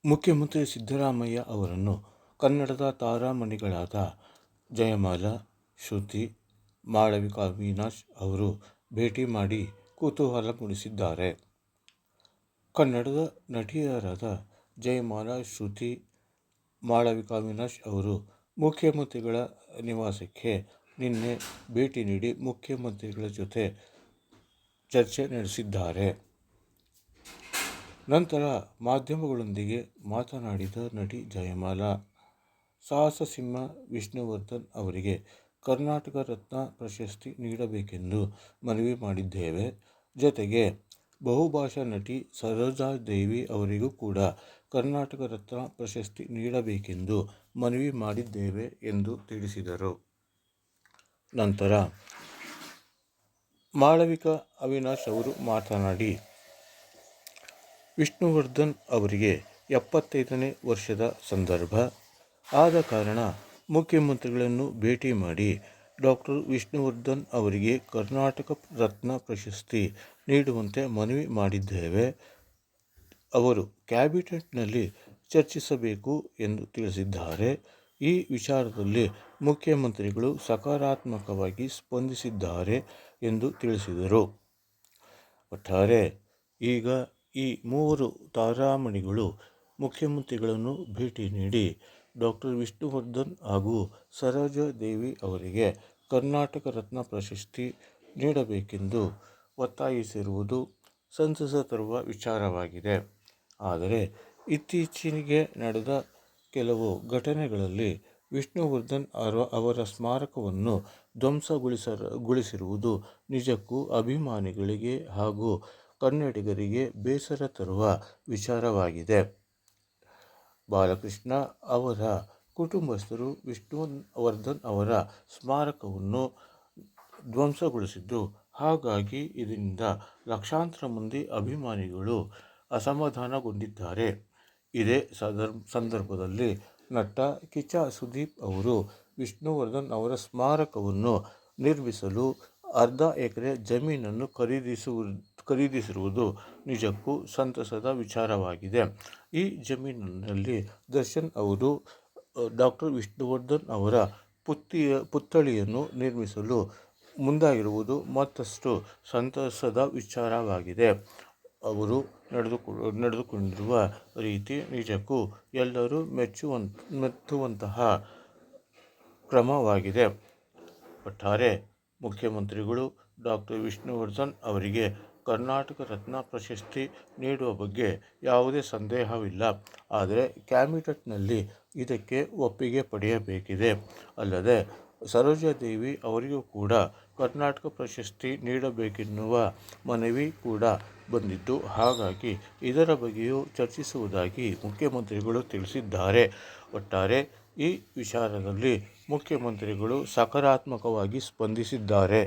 ಮುಖ್ಯಮಂತ್ರಿ ಸಿದ್ದರಾಮಯ್ಯ ಅವರನ್ನು ಕನ್ನಡದ ತಾರಾಮಣಿಗಳಾದ ಜಯಮಾಲಾ, ಶ್ರುತಿ, ಮಾಳವಿಕಾ ಅವಿನಾಶ್ ಅವರು ಭೇಟಿ ಮಾಡಿ ಕುತೂಹಲ ಮೂಡಿಸಿದ್ದಾರೆ. ಕನ್ನಡದ ನಟಿಯರಾದ ಜಯಮಾಲಾ, ಶ್ರುತಿ, ಮಾಳವಿಕಾ ಅವಿನಾಶ್ ಅವರು ಮುಖ್ಯಮಂತ್ರಿಗಳ ನಿವಾಸಕ್ಕೆ ನಿನ್ನೆ ಭೇಟಿ ನೀಡಿ ಮುಖ್ಯಮಂತ್ರಿಗಳ ಜೊತೆ ಚರ್ಚೆ ನಡೆಸಿದ್ದಾರೆ. ನಂತರ ಮಾಧ್ಯಮಗಳೊಂದಿಗೆ ಮಾತನಾಡಿದ ನಟಿ ಜಯಮಾಲಾ, ಸಾಹಸ ಸಿಂಹ ವಿಷ್ಣುವರ್ಧನ್ ಅವರಿಗೆ ಕರ್ನಾಟಕ ರತ್ನ ಪ್ರಶಸ್ತಿ ನೀಡಬೇಕೆಂದು ಮನವಿ ಮಾಡಿದ್ದೇವೆ. ಜೊತೆಗೆ ಬಹುಭಾಷಾ ನಟಿ ಸರೋಜಾದೇವಿ ಅವರಿಗೂ ಕೂಡ ಕರ್ನಾಟಕ ರತ್ನ ಪ್ರಶಸ್ತಿ ನೀಡಬೇಕೆಂದು ಮನವಿ ಮಾಡಿದ್ದೇವೆ ಎಂದು ತಿಳಿಸಿದರು. ನಂತರ ಮಾಳವಿಕಾ ಅವಿನಾಶ್ ಅವರು ಮಾತನಾಡಿ, ವಿಷ್ಣುವರ್ಧನ್ ಅವರಿಗೆ 75ನೇ ವರ್ಷದ ಸಂದರ್ಭ ಆದ ಕಾರಣ ಮುಖ್ಯಮಂತ್ರಿಗಳನ್ನು ಭೇಟಿ ಮಾಡಿ ಡಾ. ವಿಷ್ಣುವರ್ಧನ್ ಅವರಿಗೆ ಕರ್ನಾಟಕ ರತ್ನ ಪ್ರಶಸ್ತಿ ನೀಡುವಂತೆ ಮನವಿ ಮಾಡಿದ್ದೇವೆ. ಅವರು ಕ್ಯಾಬಿನೆಟ್ನಲ್ಲಿ ಚರ್ಚಿಸಬೇಕು ಎಂದು ತಿಳಿಸಿದ್ದಾರೆ. ಈ ವಿಚಾರದಲ್ಲಿ ಮುಖ್ಯಮಂತ್ರಿಗಳು ಸಕಾರಾತ್ಮಕವಾಗಿ ಸ್ಪಂದಿಸಿದ್ದಾರೆ ಎಂದು ತಿಳಿಸಿದರು. ಒಟ್ಟಾರೆ ಈಗ ಈ ಮೂವರು ತಾರಾಮಣಿಗಳು ಮುಖ್ಯಮಂತ್ರಿಗಳನ್ನು ಭೇಟಿ ನೀಡಿ ಡಾ. ವಿಷ್ಣುವರ್ಧನ್ ಹಾಗೂ ಸರೋಜಾದೇವಿ ಅವರಿಗೆ ಕರ್ನಾಟಕ ರತ್ನ ಪ್ರಶಸ್ತಿ ನೀಡಬೇಕೆಂದು ಒತ್ತಾಯಿಸಿರುವುದು ಸಂತಸ ತರುವ ವಿಚಾರವಾಗಿದೆ. ಆದರೆ ಇತ್ತೀಚೆಗೆ ನಡೆದ ಕೆಲವು ಘಟನೆಗಳಲ್ಲಿ ವಿಷ್ಣುವರ್ಧನ್ ಅವರ ಸ್ಮಾರಕವನ್ನು ಧ್ವಂಸಗೊಳಿಸಿರುವುದು ನಿಜಕ್ಕೂ ಅಭಿಮಾನಿಗಳಿಗೆ ಹಾಗೂ ಕನ್ನಡಿಗರಿಗೆ ಬೇಸರ ತರುವ ವಿಚಾರವಾಗಿದೆ. ಬಾಲಕೃಷ್ಣ ಅವರ ಕುಟುಂಬಸ್ಥರು ವಿಷ್ಣುವರ್ಧನ್ ಅವರ ಸ್ಮಾರಕವನ್ನು ಧ್ವಂಸಗೊಳಿಸಿದ್ದು, ಹಾಗಾಗಿ ಇದರಿಂದ ಲಕ್ಷಾಂತರ ಮಂದಿ ಅಭಿಮಾನಿಗಳು ಅಸಮಾಧಾನಗೊಂಡಿದ್ದಾರೆ. ಇದೇ ಸಂದರ್ಭದಲ್ಲಿ ನಟ ಕಿಚ್ಚ ಸುದೀಪ್ ಅವರು ವಿಷ್ಣುವರ್ಧನ್ ಅವರ ಸ್ಮಾರಕವನ್ನು ನಿರ್ಮಿಸಲು ಅರ್ಧ ಎಕರೆ ಜಮೀನನ್ನು ಖರೀದಿಸಿರುವುದು ನಿಜಕ್ಕೂ ಸಂತಸದ ವಿಚಾರವಾಗಿದೆ. ಈ ಜಮೀನಿನಲ್ಲಿ ದರ್ಶನ್ ಅವರು ಡಾ. ವಿಷ್ಣುವರ್ಧನ್ ಅವರ ಪುತ್ಥಳಿಯನ್ನು ನಿರ್ಮಿಸಲು ಮುಂದಾಗಿರುವುದು ಮತ್ತಷ್ಟು ಸಂತಸದ ವಿಚಾರವಾಗಿದೆ. ಅವರು ನಡೆದುಕೊಂಡಿರುವ ರೀತಿ ನಿಜಕ್ಕೂ ಎಲ್ಲರೂ ಮೆಚ್ಚುವಂತಹ ಕ್ರಮವಾಗಿದೆ. ಒಟ್ಟಾರೆ ಮುಖ್ಯಮಂತ್ರಿಗಳು ಡಾ. ವಿಷ್ಣುವರ್ಧನ್ ಅವರಿಗೆ ಕರ್ನಾಟಕ ರತ್ನ ಪ್ರಶಸ್ತಿ ನೀಡುವ ಬಗ್ಗೆ ಯಾವುದೇ ಸಂದೇಹವಿಲ್ಲ. ಆದರೆ ಕ್ಯಾಬಿನೆಟ್ನಲ್ಲಿ ಇದಕ್ಕೆ ಒಪ್ಪಿಗೆ ಪಡೆಯಬೇಕಿದೆ. ಅಲ್ಲದೆ ಸರೋಜಾದೇವಿ ಅವರಿಗೂ ಕೂಡ ಕರ್ನಾಟಕ ಪ್ರಶಸ್ತಿ ನೀಡಬೇಕೆನ್ನುವ ಮನವಿ ಕೂಡ ಬಂದಿದ್ದು, ಹಾಗಾಗಿ ಇದರ ಬಗ್ಗೆಯೂ ಚರ್ಚಿಸುವುದಾಗಿ ಮುಖ್ಯಮಂತ್ರಿಗಳು ತಿಳಿಸಿದ್ದಾರೆ. ಒಟ್ಟಾರೆ ಈ ವಿಚಾರದಲ್ಲಿ ಮುಖ್ಯಮಂತ್ರಿಗಳು ಸಕಾರಾತ್ಮಕವಾಗಿ ಸ್ಪಂದಿಸಿದ್ದಾರೆ.